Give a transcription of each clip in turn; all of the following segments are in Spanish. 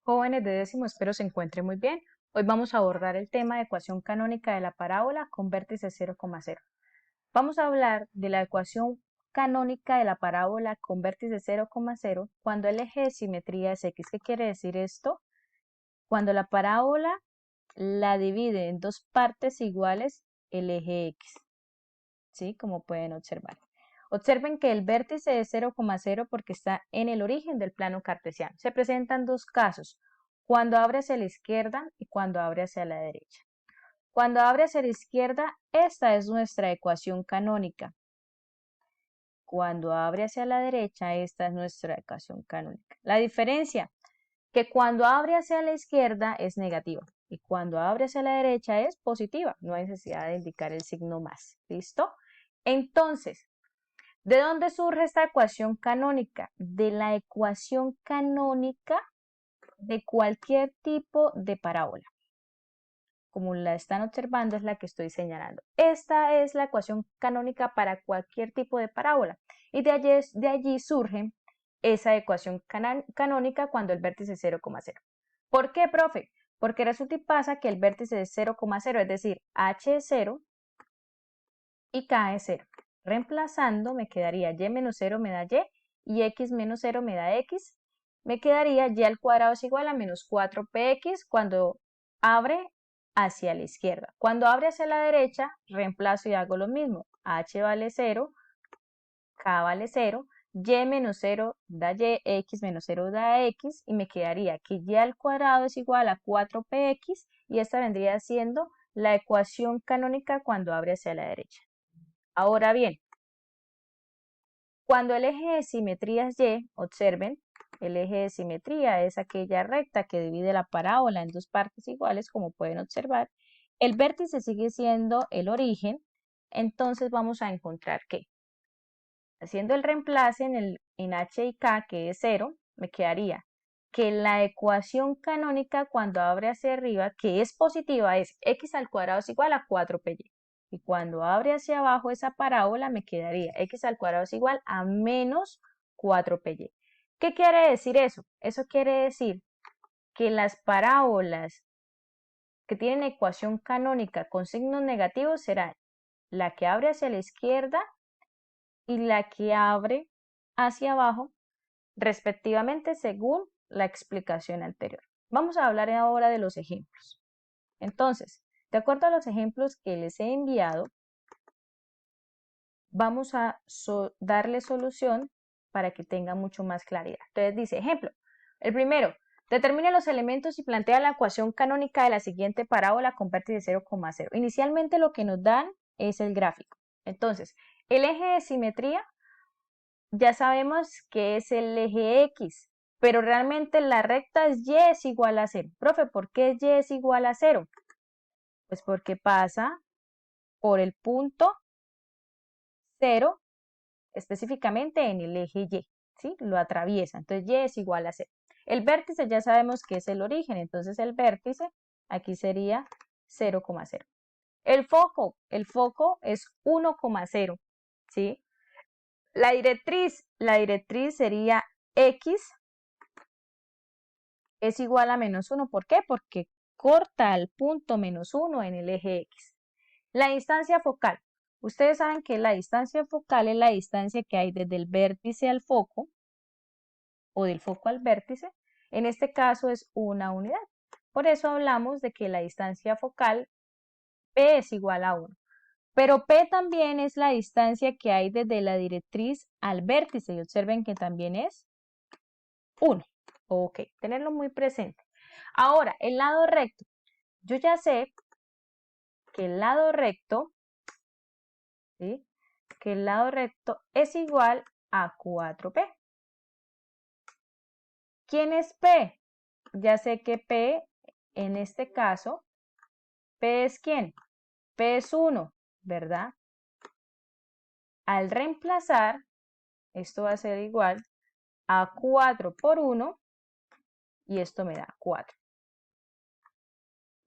Jóvenes de décimo, espero se encuentren muy bien. Hoy vamos a abordar el tema de ecuación canónica de la parábola con vértice 0,0. Vamos a hablar de la ecuación canónica de la parábola con vértice 0,0 cuando el eje de simetría es x. ¿Qué quiere decir esto? Cuando la parábola la divide en dos partes iguales el eje x, ¿sí? Como pueden observar. Observen que el vértice es 0,0 porque está en el origen del plano cartesiano. Se presentan dos casos, cuando abre hacia la izquierda y cuando abre hacia la derecha. Cuando abre hacia la izquierda, esta es nuestra ecuación canónica. Cuando abre hacia la derecha, esta es nuestra ecuación canónica. La diferencia, que cuando abre hacia la izquierda es negativa y cuando abre hacia la derecha es positiva. No hay necesidad de indicar el signo más. ¿Listo? Entonces, ¿de dónde surge esta ecuación canónica? De la ecuación canónica de cualquier tipo de parábola. Como la están observando, es la que estoy señalando. Esta es la ecuación canónica para cualquier tipo de parábola. Y de allí surge esa ecuación canónica cuando el vértice es 0,0. ¿Por qué, profe? Porque resulta y pasa que el vértice es 0,0, es decir, h es 0 y k es 0. Reemplazando me quedaría y menos 0 me da y x menos 0 me da x. Me quedaría y al cuadrado es igual a menos 4px cuando abre hacia la izquierda. Cuando abre hacia la derecha, reemplazo y hago lo mismo. H vale 0, k vale 0, y menos 0 da y, x menos 0 da x, y me quedaría que y al cuadrado es igual a 4px, y esta vendría siendo la ecuación canónica cuando abre hacia la derecha. Ahora bien, cuando el eje de simetría es y, observen, el eje de simetría es aquella recta que divide la parábola en dos partes iguales, como pueden observar. El vértice sigue siendo el origen, entonces vamos a encontrar que, haciendo el reemplace en h y k, que es 0, me quedaría que la ecuación canónica cuando abre hacia arriba, que es positiva, es x al cuadrado es igual a 4py. Y cuando abre hacia abajo esa parábola me quedaría x al cuadrado es igual a menos 4py. ¿Qué quiere decir eso? Eso quiere decir que las parábolas que tienen ecuación canónica con signos negativos serán la que abre hacia la izquierda y la que abre hacia abajo, respectivamente, según la explicación anterior. Vamos a hablar ahora de los ejemplos. Entonces, de acuerdo a los ejemplos que les he enviado, vamos a darle solución para que tenga mucho más claridad. Entonces dice, ejemplo, el primero, determine los elementos y plantea la ecuación canónica de la siguiente parábola con vértice 0,0. Inicialmente lo que nos dan es el gráfico. Entonces, el eje de simetría ya sabemos que es el eje X, pero realmente la recta es Y es igual a 0. Profe, ¿por qué Y es igual a 0? Pues porque pasa por el punto 0, específicamente en el eje Y, ¿sí? Lo atraviesa, entonces Y es igual a 0. El vértice ya sabemos que es el origen, entonces el vértice aquí sería 0,0. El foco es 1,0, ¿sí? La directriz sería X es igual a menos 1. ¿Por qué? Porque corta al punto menos 1 en el eje X. La distancia focal. Ustedes saben que la distancia focal es la distancia que hay desde el vértice al foco o del foco al vértice. En este caso es una unidad. Por eso hablamos de que la distancia focal P es igual a 1. Pero P también es la distancia que hay desde la directriz al vértice. Y observen que también es 1. Ok, tenerlo muy presente. Ahora, el lado recto. Yo ya sé que el lado recto, ¿sí? Que el lado recto es igual a 4P. ¿Quién es P? Ya sé que P, en este caso, P es ¿quién? P es 1, ¿verdad? Al reemplazar, esto va a ser igual a 4 por 1 y esto me da 4.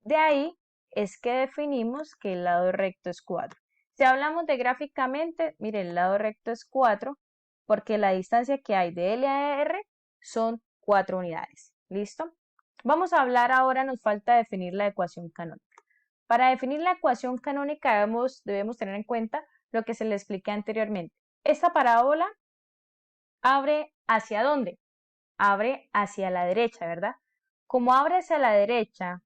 De ahí es que definimos que el lado recto es 4. Si hablamos de gráficamente, mire, el lado recto es 4 porque la distancia que hay de L a R son 4 unidades. ¿Listo? Vamos a hablar ahora, nos falta definir la ecuación canónica. Para definir la ecuación canónica debemos tener en cuenta lo que se le expliqué anteriormente. Esta parábola abre ¿hacia dónde? Abre hacia la derecha, ¿verdad? Como abre hacia la derecha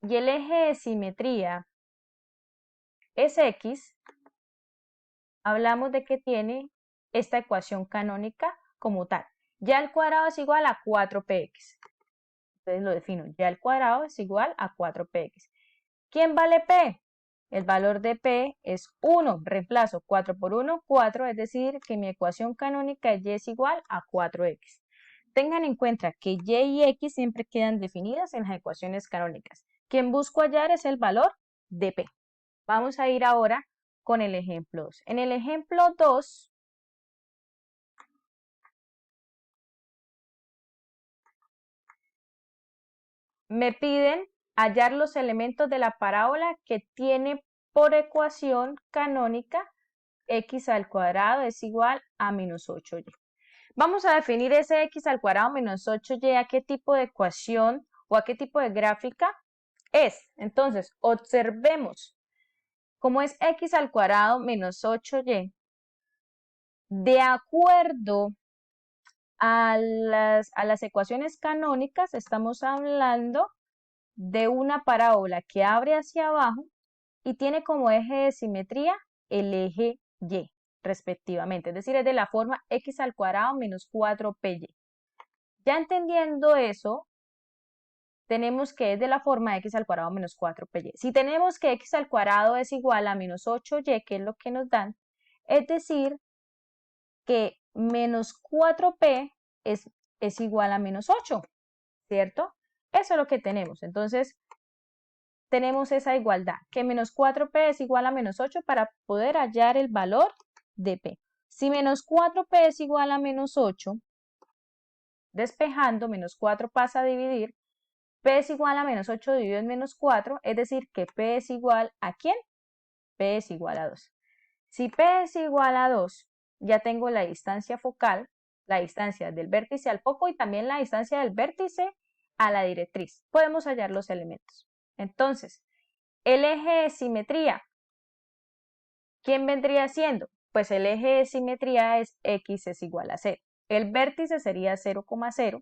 y el eje de simetría es X, hablamos de que tiene esta ecuación canónica como tal. Ya al cuadrado es igual a 4px. Entonces lo defino, ya al cuadrado es igual a 4px. ¿Quién vale p? El valor de p es 1. Reemplazo 4 por 1, 4, es decir, que mi ecuación canónica de y es igual a 4x. Tengan en cuenta que y y x siempre quedan definidas en las ecuaciones canónicas. Quien busco hallar es el valor de p. Vamos a ir ahora con el ejemplo 2. En el ejemplo 2, me piden hallar los elementos de la parábola que tiene por ecuación canónica x al cuadrado es igual a menos 8y. Vamos a definir ese x al cuadrado menos 8y a qué tipo de ecuación o a qué tipo de gráfica es. Entonces, observemos cómo es x al cuadrado menos 8y. De acuerdo a las ecuaciones canónicas, estamos hablando de una parábola que abre hacia abajo y tiene como eje de simetría el eje y, respectivamente. Es decir, es de la forma x al cuadrado menos 4py. Ya entendiendo eso, tenemos que es de la forma x al cuadrado menos 4py. Si tenemos que x al cuadrado es igual a menos 8y, que es lo que nos dan, es decir, que menos 4p es igual a menos 8, ¿cierto? Eso es lo que tenemos. Entonces, tenemos esa igualdad, que menos 4p es igual a menos 8 para poder hallar el valor de p. Si menos 4p es igual a menos 8, despejando, menos 4 pasa a dividir, p es igual a menos 8 dividido en menos 4, es decir, que p es igual ¿a quién? P es igual a 2. Si p es igual a 2, ya tengo la distancia focal, la distancia del vértice al foco y también la distancia del vértice a la directriz. Podemos hallar los elementos. Entonces, el eje de simetría, ¿quién vendría siendo? Pues el eje de simetría es x es igual a 0. El vértice sería 0,0.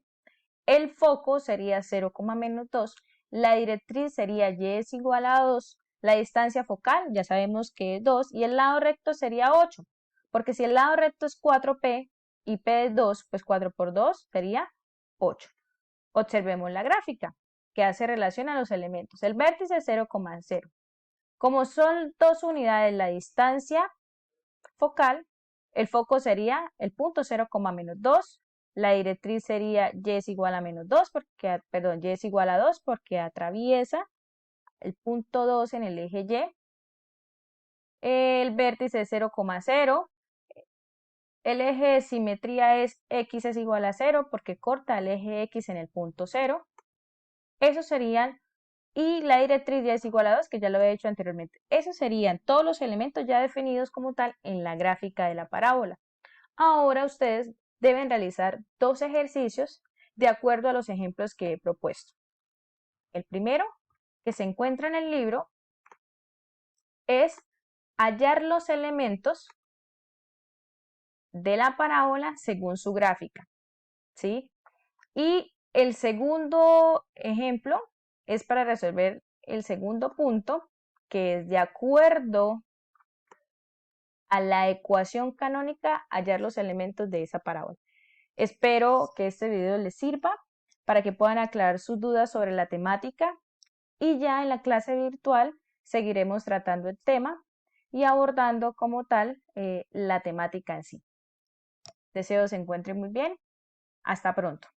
El foco sería 0, menos 2. La directriz sería y es igual a 2. La distancia focal ya sabemos que es 2. Y el lado recto sería 8. Porque si el lado recto es 4p y p es 2, pues 4 por 2 sería 8. Observemos la gráfica que hace relación a los elementos. El vértice es 0,0. Como son dos unidades la distancia focal, el foco sería el punto 0, menos 2. La directriz sería y es igual a menos 2, y es igual a 2 porque atraviesa el punto 2 en el eje Y. El vértice es 0,0. El eje de simetría es x es igual a 0 porque corta el eje x en el punto 0. Esos serían, y la directriz ya es igual a 2, que ya lo había dicho anteriormente. Esos serían todos los elementos ya definidos como tal en la gráfica de la parábola. Ahora ustedes deben realizar dos ejercicios de acuerdo a los ejemplos que he propuesto. El primero, que se encuentra en el libro, es hallar los elementos de la parábola según su gráfica, ¿sí? Y el segundo ejemplo es para resolver el segundo punto, que es de acuerdo a la ecuación canónica hallar los elementos de esa parábola. Espero que este video les sirva para que puedan aclarar sus dudas sobre la temática y ya en la clase virtual seguiremos tratando el tema y abordando como tal la temática en sí. Deseo se encuentren muy bien. Hasta pronto.